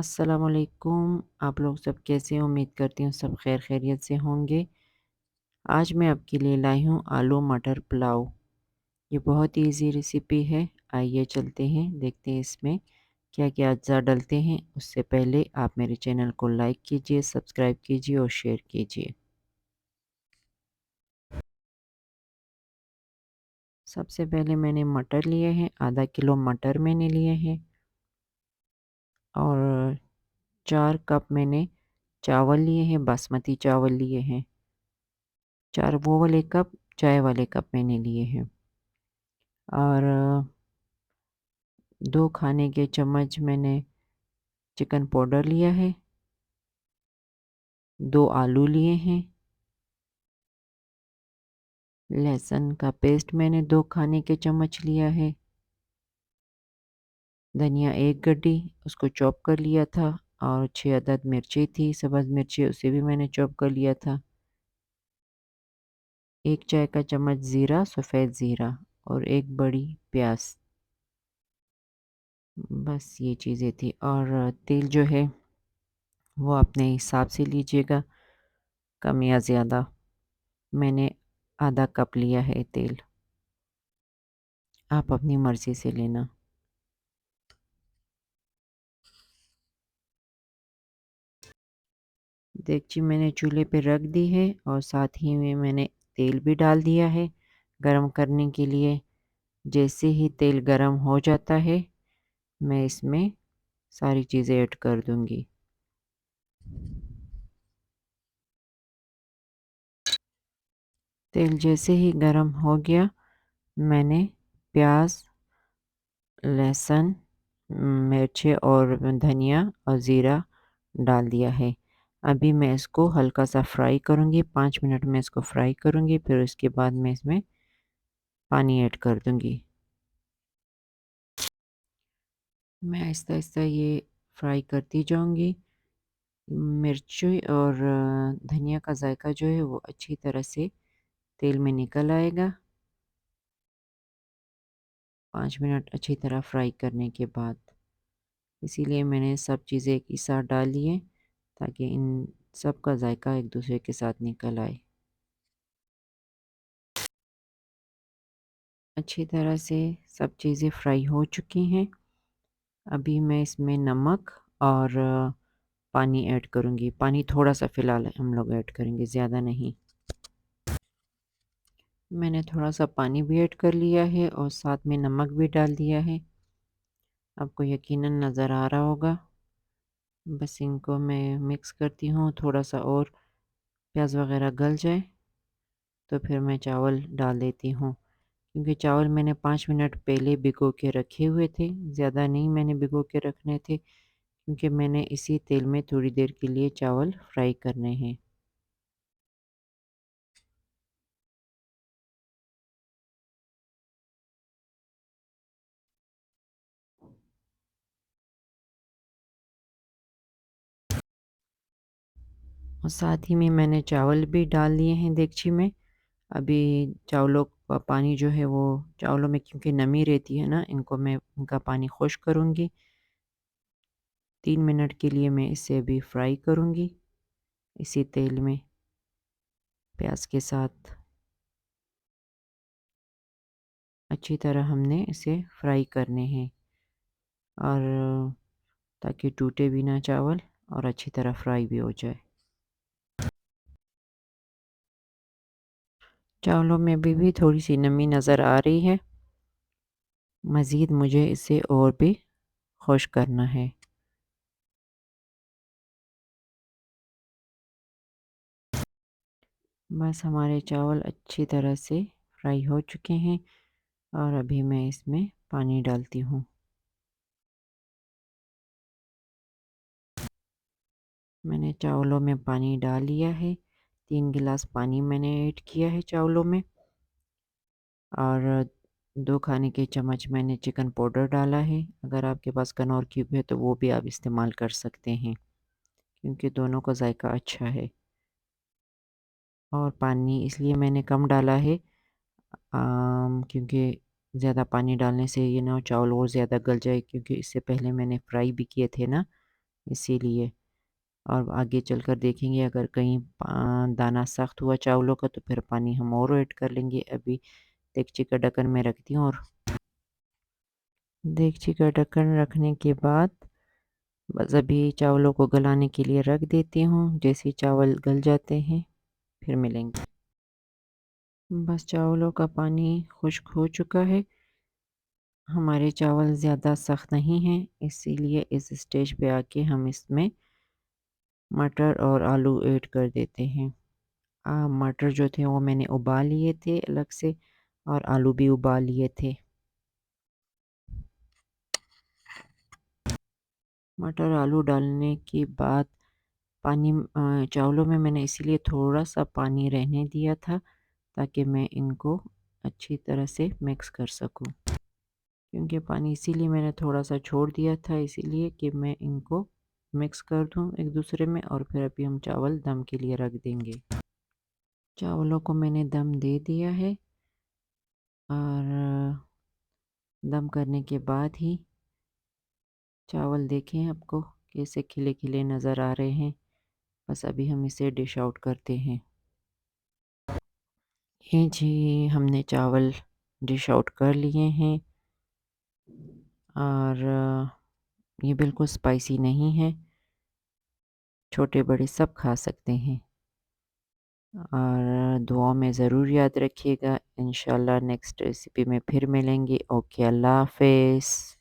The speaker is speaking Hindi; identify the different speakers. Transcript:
Speaker 1: अस्सलामुअलैकुम। आप लोग सब कैसे हैं? उम्मीद करती हूँ सब खैर खैरियत से होंगे। आज मैं आपके लिए लाई हूँ आलू मटर पुलाव। ये बहुत ही इजी रेसिपी है। आइए चलते हैं, देखते हैं इसमें क्या क्या अज्जा डलते हैं। उससे पहले आप मेरे चैनल को लाइक कीजिए, सब्सक्राइब कीजिए और शेयर कीजिए। सबसे पहले मैंने मटर लिए हैं, आधा किलो मटर मैंने लिए हैं। और 4 कप मैंने चावल लिए हैं, बासमती चावल लिए हैं। 4 वो वाले कप, चाय वाले कप मैंने लिए हैं। और 2 खाने के चम्मच मैंने चिकन पाउडर लिया है। 2 आलू लिए हैं। लहसुन का पेस्ट मैंने 2 खाने के चम्मच लिया है। धनिया 1 गड्डी, उसको चॉप कर लिया था। और 6 अदद मिर्ची थी, सब्ज़ मिर्ची, उसे भी मैंने चॉप कर लिया था। 1 चाय का चम्मच ज़ीरा, सफ़ेद ज़ीरा और 1 बड़ी प्याज। बस ये चीज़ें थी। और तेल जो है वो अपने हिसाब से लीजिएगा, कम या ज़्यादा। मैंने आधा कप लिया है तेल, आप अपनी मर्ज़ी से लेना। देगची मैंने चूल्हे पे रख दी है और साथ ही में मैंने तेल भी डाल दिया है गरम करने के लिए। जैसे ही तेल गरम हो जाता है मैं इसमें सारी चीज़ें ऐड कर दूंगी। तेल जैसे ही गरम हो गया मैंने प्याज, लहसुन, मिर्ची और धनिया और ज़ीरा डाल दिया है। अभी मैं इसको हल्का सा फ्राई करूँगी, 5 मिनट में इसको फ्राई करूँगी। फिर उसके बाद मैं इसमें पानी ऐड कर दूँगी। मैं आहिस्ता-आहिस्ता ये फ्राई करती जाऊँगी। मिर्ची और धनिया का जायका जो है वो अच्छी तरह से तेल में निकल आएगा। 5 मिनट अच्छी तरह फ्राई करने के बाद, इसीलिए मैंने सब चीज़ें एक ही साथ डाली है ताकि इन सब का जायका एक दूसरे के साथ निकल आए। अच्छी तरह से सब चीज़ें फ्राई हो चुकी हैं। अभी मैं इसमें नमक और पानी ऐड करूँगी। पानी थोड़ा सा फ़िलहाल हम लोग ऐड करेंगे, ज़्यादा नहीं। मैंने थोड़ा सा पानी भी ऐड कर लिया है और साथ में नमक भी डाल दिया है। आपको यकीनन नज़र आ रहा होगा। बस इनको मैं मिक्स करती हूँ, थोड़ा सा और प्याज वगैरह गल जाए तो फिर मैं चावल डाल देती हूँ। क्योंकि चावल मैंने 5 मिनट पहले भिगो के रखे हुए थे, ज़्यादा नहीं मैंने भिगो के रखने थे, क्योंकि मैंने इसी तेल में थोड़ी देर के लिए चावल फ्राई करने हैं। और साथ ही में मैंने चावल भी डाल लिए हैं देगची में। अभी चावलों का पानी जो है वो चावलों में क्योंकि नमी रहती है ना, इनको मैं इनका पानी खुश्क करूँगी। 3 मिनट के लिए मैं इसे अभी फ्राई करूँगी इसी तेल में प्याज के साथ। अच्छी तरह हमने इसे फ्राई करने हैं और ताकि टूटे भी ना चावल और अच्छी तरह फ्राई भी हो जाए। चावलों में भी थोड़ी सी नमी नज़र आ रही है। मज़ीद मुझे इसे और भी खुश्क करना है। बस हमारे चावल अच्छी तरह से फ्राई हो चुके हैं और अभी मैं इसमें पानी डालती हूँ। मैंने चावलों में पानी डाल लिया है। 3 गिलास पानी मैंने ऐड किया है चावलों में। और 2 खाने के चम्मच मैंने चिकन पाउडर डाला है। अगर आपके पास कनौर क्यूब है तो वो भी आप इस्तेमाल कर सकते हैं, क्योंकि दोनों का जायका अच्छा है। और पानी इसलिए मैंने कम डाला है क्योंकि ज़्यादा पानी डालने से ये ना चावल और ज़्यादा गल जाए, क्योंकि इससे पहले मैंने फ्राई भी किए थे ना, इसीलिए। और आगे चलकर देखेंगे अगर कहीं दाना सख्त हुआ चावलों का तो फिर पानी हम और ऐड कर लेंगे। अभी देगची का ढक्कन मैं रखती हूँ और देगची का ढक्कन रखने के बाद बस अभी चावलों को गलाने के लिए रख देती हूँ। जैसे ही चावल गल जाते हैं फिर मिलेंगे। बस चावलों का पानी खुश्क हो चुका है। हमारे चावल ज़्यादा सख्त नहीं हैं, इसीलिए इस स्टेज पे आके हम इसमें मटर और आलू ऐड कर देते हैं। मटर जो थे वो मैंने उबाल लिए थे अलग से और आलू भी उबाल लिए थे। मटर आलू डालने के बाद पानी चावलों में मैंने इसीलिए थोड़ा-सा पानी रहने दिया था ताकि मैं इनको अच्छी तरह से मिक्स कर सकूँ। क्योंकि पानी इसीलिए मैंने थोड़ा-सा छोड़ दिया था इसीलिए कि मैं इनको मिक्स कर दूँ एक दूसरे में और फिर अभी हम चावल दम के लिए रख देंगे। चावलों को मैंने दम दे दिया है और दम करने के बाद ही चावल देखें आपको कैसे खिले-खिले नज़र आ रहे हैं। बस अभी हम इसे डिश आउट करते हैं। ये जी हमने चावल डिश आउट कर लिए हैं और ये बिल्कुल स्पाइसी नहीं है। छोटे-बड़े सब खा सकते हैं। और दुआओं में ज़रूर याद रखिएगा। इंशाल्लाह नेक्स्ट रेसिपी में फिर मिलेंगे। ओके, अल्लाह हाफ़िज़।